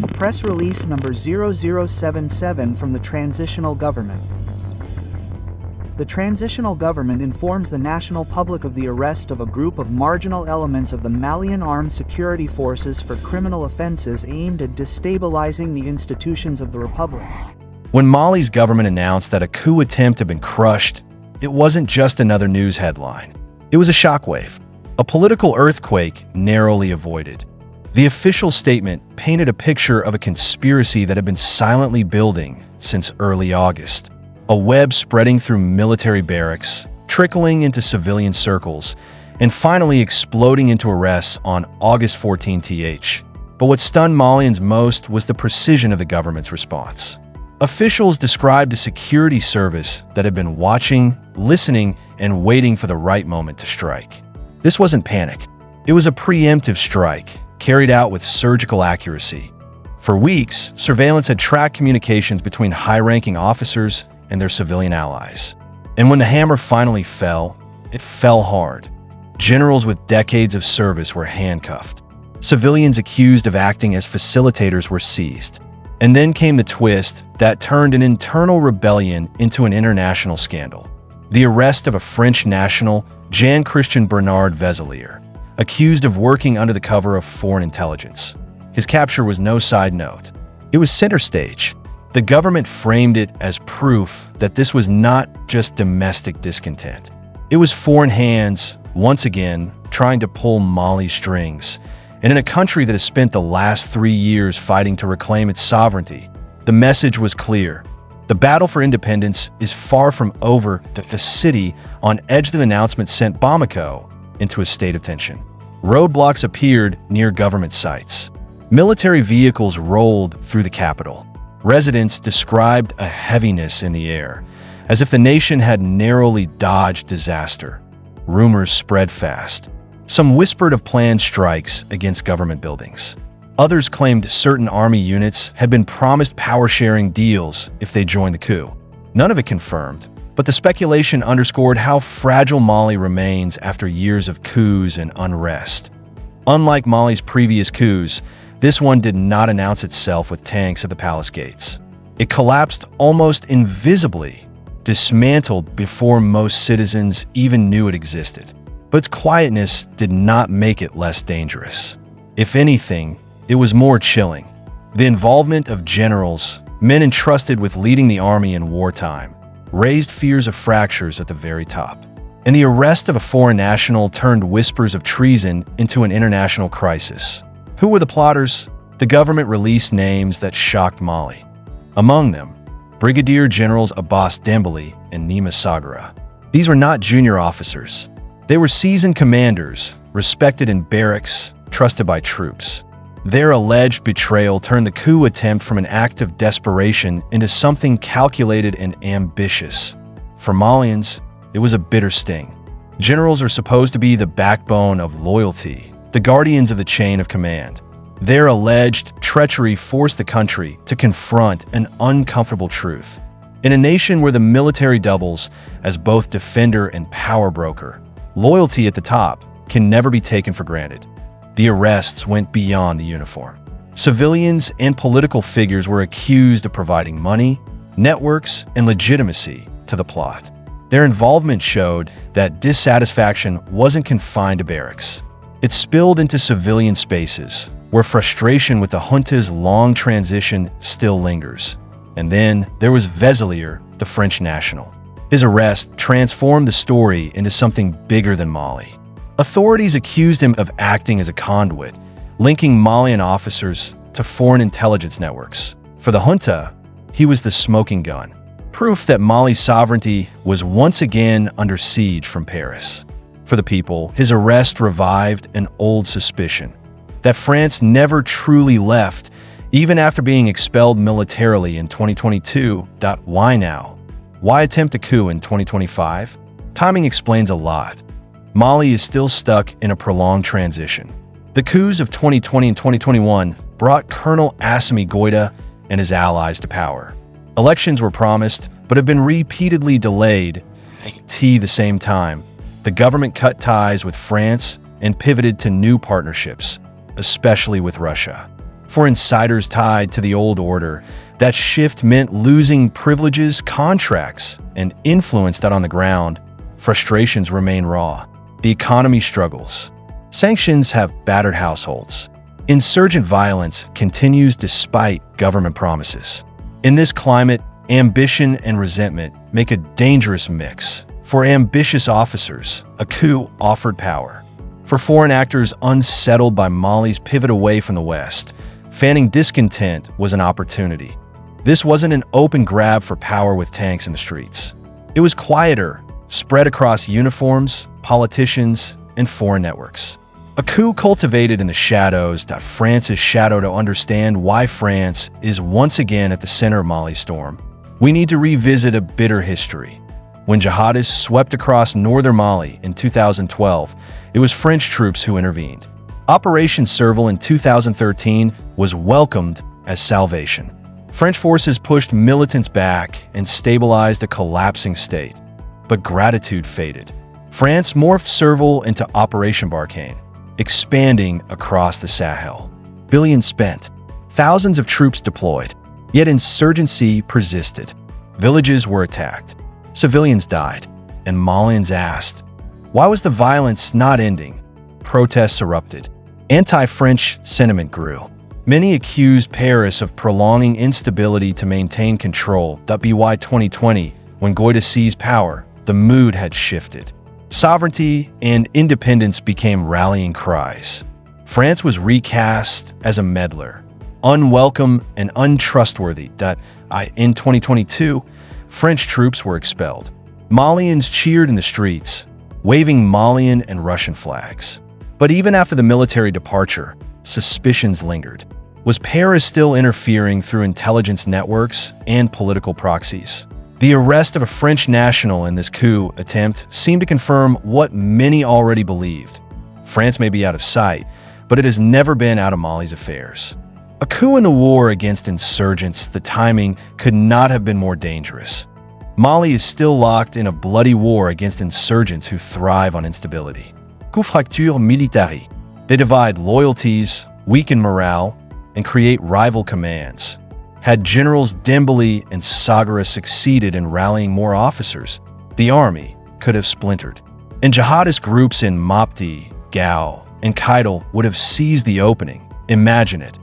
A press release number 0077 from the Transitional Government. The Transitional Government informs the national public of the arrest of a group of marginal elements of the Malian Armed Security Forces for criminal offenses aimed at destabilizing the institutions of the Republic. When Mali's government announced that a coup attempt had been crushed, it wasn't just another news headline. It was a shockwave, a political earthquake narrowly avoided. The official statement painted a picture of a conspiracy that had been silently building since early August. A web spreading through military barracks, trickling into civilian circles, and finally exploding into arrests on August 14th. But what stunned Malians most was the precision of the government's response. Officials described a security service that had been watching, listening, and waiting for the right moment to strike. This wasn't panic. It was a preemptive strike, carried out with surgical accuracy. For weeks, surveillance had tracked communications between high-ranking officers and their civilian allies. And when the hammer finally fell, it fell hard. Generals with decades of service were handcuffed. Civilians accused of acting as facilitators were seized. And then came the twist that turned an internal rebellion into an international scandal. The arrest of a French national, Jean-Christian Bernard Vezelier, accused of working under the cover of foreign intelligence. His capture was no side note. It was center stage. The government framed it as proof that this was not just domestic discontent. It was foreign hands, once again, trying to pull Mali's strings. And in a country that has spent the last 3 years fighting to reclaim its sovereignty, the message was clear. The battle for independence is far from over. The city, on edge of the announcement, sent Bamako into a state of tension. Roadblocks appeared near government sites. Military vehicles rolled through the capital. Residents described a heaviness in the air, as if the nation had narrowly dodged disaster. Rumors spread fast. Some whispered of planned strikes against government buildings. Others claimed certain army units had been promised power-sharing deals if they joined the coup. None of it confirmed, but the speculation underscored how fragile Mali remains after years of coups and unrest. Unlike Mali's previous coups, this one did not announce itself with tanks at the palace gates. It collapsed almost invisibly, dismantled before most citizens even knew it existed. But its quietness did not make it less dangerous. If anything, it was more chilling. The involvement of generals, men entrusted with leading the army in wartime, raised fears of fractures at the very top. And the arrest of a foreign national turned whispers of treason into an international crisis. Who were the plotters? The government released names that shocked Mali. Among them, Brigadier Generals Abbas Dembélé and Nima Sagara. These were not junior officers. They were seasoned commanders, respected in barracks, trusted by troops. Their alleged betrayal turned the coup attempt from an act of desperation into something calculated and ambitious. For Malians, it was a bitter sting. Generals are supposed to be the backbone of loyalty, the guardians of the chain of command. Their alleged treachery forced the country to confront an uncomfortable truth. In a nation where the military doubles as both defender and power broker, loyalty at the top can never be taken for granted. The arrests went beyond the uniform. Civilians and political figures were accused of providing money, networks, and legitimacy to the plot. Their involvement showed that dissatisfaction wasn't confined to barracks. It spilled into civilian spaces, where frustration with the junta's long transition still lingers. And then there was Vezelier, the French national. His arrest transformed the story into something bigger than Mali. Authorities accused him of acting as a conduit, linking Malian officers to foreign intelligence networks. For the junta, he was the smoking gun, proof that Mali's sovereignty was once again under siege from Paris. For the people, his arrest revived an old suspicion that France never truly left, even after being expelled militarily in 2022. Why now? Why attempt a coup in 2025? Timing explains a lot. Mali is still stuck in a prolonged transition. The coups of 2020 and 2021 brought Colonel Assimi Goïta and his allies to power. Elections were promised, but have been repeatedly delayed. At the same time, the government cut ties with France and pivoted to new partnerships, especially with Russia. For insiders tied to the old order, that shift meant losing privileges, contracts, and influence. That on the ground, frustrations remain raw. The economy struggles. Sanctions have battered households. Insurgent violence continues despite government promises. In this climate, ambition and resentment make a dangerous mix. For ambitious officers, a coup offered power. For foreign actors unsettled by Mali's pivot away from the West, fanning discontent was an opportunity. This wasn't an open grab for power with tanks in the streets. It was quieter, spread across uniforms, politicians, and foreign networks. A coup cultivated in the shadows. France's shadow to understand why France is once again at the center of Mali's storm. We need to revisit a bitter history. When jihadists swept across northern Mali in 2012, it was French troops who intervened. Operation Serval in 2013 was welcomed as salvation. French forces pushed militants back and stabilized a collapsing state. But gratitude faded. France morphed Serval into Operation Barkhane, expanding across the Sahel. Billions spent. Thousands of troops deployed. Yet insurgency persisted. Villages were attacked. Civilians died. And Malians asked, why was the violence not ending? Protests erupted. Anti-French sentiment grew. Many accused Paris of prolonging instability to maintain control. By 2020, when Goïta seized power, the mood had shifted. Sovereignty and independence became rallying cries. France was recast as a meddler, unwelcome and untrustworthy. In 2022, French troops were expelled. Malians cheered in the streets, waving Malian and Russian flags. But even after the military departure, suspicions lingered. Was Paris still interfering through intelligence networks and political proxies? The arrest of a French national in this coup attempt seemed to confirm what many already believed. France may be out of sight, but it has never been out of Mali's affairs. A coup in the war against insurgents, the timing could not have been more dangerous. Mali is still locked in a bloody war against insurgents who thrive on instability. Coup fracture militaire. They divide loyalties, weaken morale, and create rival commands. Had Generals Dembélé and Sagara succeeded in rallying more officers, the army could have splintered. And jihadist groups in Mopti, Gao, and Kidal would have seized the opening. Imagine it.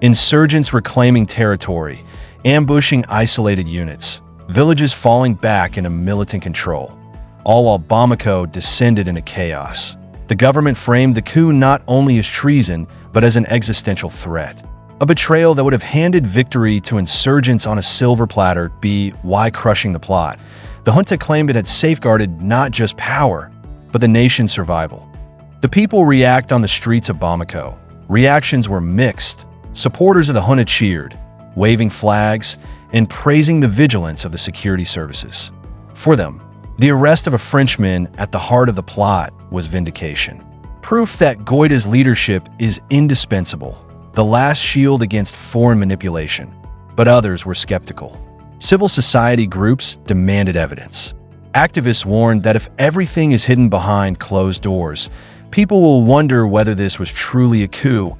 Insurgents reclaiming territory, ambushing isolated units, villages falling back into militant control, all while Bamako descended into chaos. The government framed the coup not only as treason, but as an existential threat. A betrayal that would have handed victory to insurgents on a silver platter. Why crushing the plot? The junta claimed it had safeguarded not just power, but the nation's survival. The people react on the streets of Bamako. Reactions were mixed. Supporters of the junta cheered, waving flags and praising the vigilance of the security services. For them, the arrest of a Frenchman at the heart of the plot was vindication. Proof that Goïta's leadership is indispensable. The last shield against foreign manipulation. But others were skeptical. Civil society groups demanded evidence. Activists warned that if everything is hidden behind closed doors, people will wonder whether this was truly a coup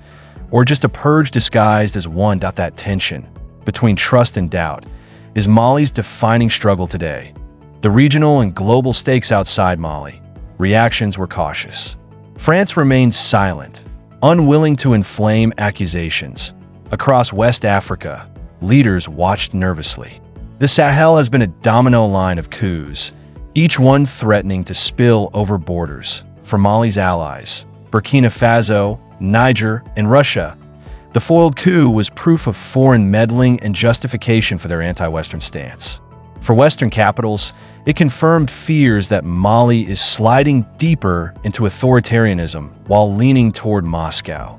or just a purge disguised as one. That tension between trust and doubt is Mali's defining struggle today. The regional and global stakes outside Mali. Reactions were cautious. France remained silent, unwilling to inflame accusations. Across West Africa, leaders watched nervously. The Sahel has been a domino line of coups, each one threatening to spill over borders. For Mali's allies, Burkina Faso, Niger, and Russia, the foiled coup was proof of foreign meddling and justification for their anti-Western stance. For Western capitals, it confirmed fears that Mali is sliding deeper into authoritarianism while leaning toward Moscow.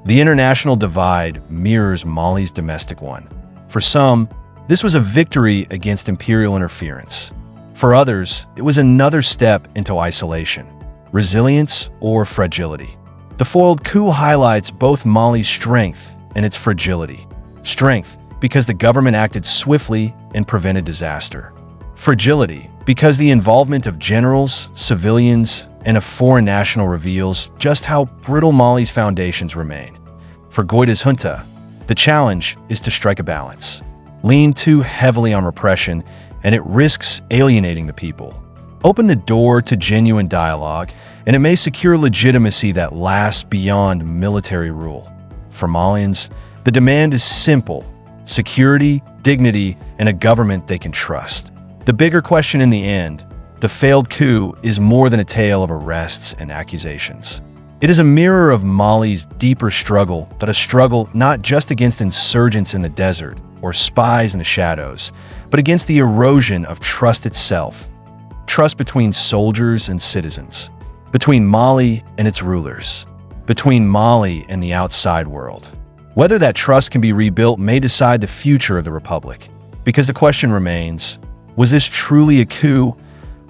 The international divide mirrors Mali's domestic one. For some, this was a victory against imperial interference. For others, it was another step into isolation, resilience, or fragility. The foiled coup highlights both Mali's strength and its fragility. Strength, because the government acted swiftly and prevented disaster. Fragility, because the involvement of generals, civilians, and a foreign national reveals just how brittle Mali's foundations remain. For Goïta's junta, The challenge is to strike a balance. Lean too heavily on repression, and it risks alienating the people. Open the door to genuine dialogue, and it may secure legitimacy that lasts beyond military rule. For Malians, the demand is simple: security, dignity, and a government they can trust. The bigger question in the end, the failed coup, is more than a tale of arrests and accusations. It is a mirror of Mali's deeper struggle, but a struggle not just against insurgents in the desert or spies in the shadows, but against the erosion of trust itself. Trust between soldiers and citizens, between Mali and its rulers, between Mali and the outside world. Whether that trust can be rebuilt may decide the future of the republic, because the question remains, was this truly a coup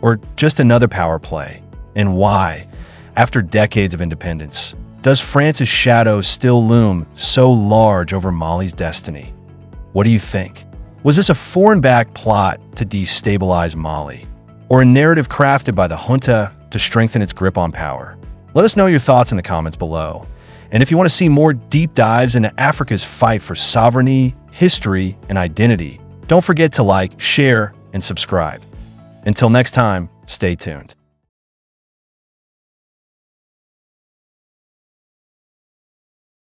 or just another power play? And why, after decades of independence, does France's shadow still loom so large over Mali's destiny? What do you think? Was this a foreign-backed plot to destabilize Mali, or a narrative crafted by the junta to strengthen its grip on power? Let us know your thoughts in the comments below. And if you want to see more deep dives into Africa's fight for sovereignty, history, and identity, don't forget to like, share, and subscribe. Until next time, stay tuned.